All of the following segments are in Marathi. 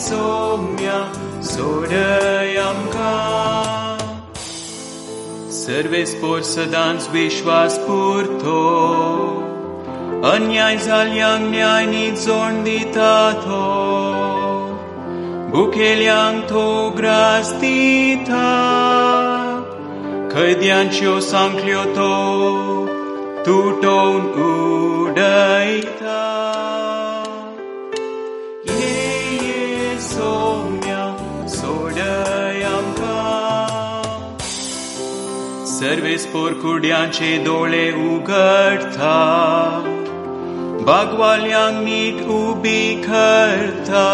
सौम्या सोडय आमकां सर्वे स्पोर सदांच विश्वास पुरतो अन्याय जाल्यांक न्याय निजोण दिता तो भुकेल्यांक तो ग्रास दिता कैद्यांच्यो सांखल्यो तो तुटोवन उडयता ये सौम्या सोडय आमकां सर्वे स्पोर कुड्यांचे दोळे उगडता बागवाल्यांक नीट उबी करता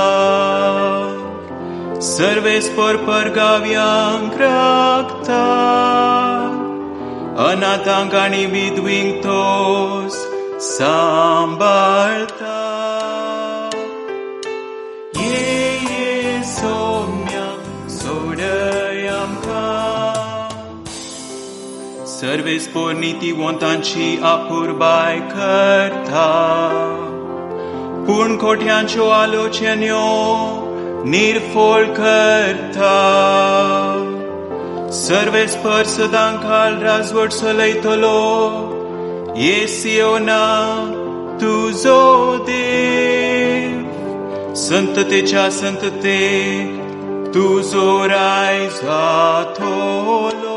सर्वे स्पोर परगाव्यांक राखता अनाथांक आनी विधवींक तोच सांबाळता ये सौम्या सोडय आमकां सर्वे स्पोर नितीवंतांची आपुरबाय करता पूर्ण खोट्यांच्यो आलोचन्यो निर्फोल करता सर्वे स्पर सदां काल राजवट चलयतलो ये सियोना तुजो देव संततेच्या संतते तुजो राय जातलो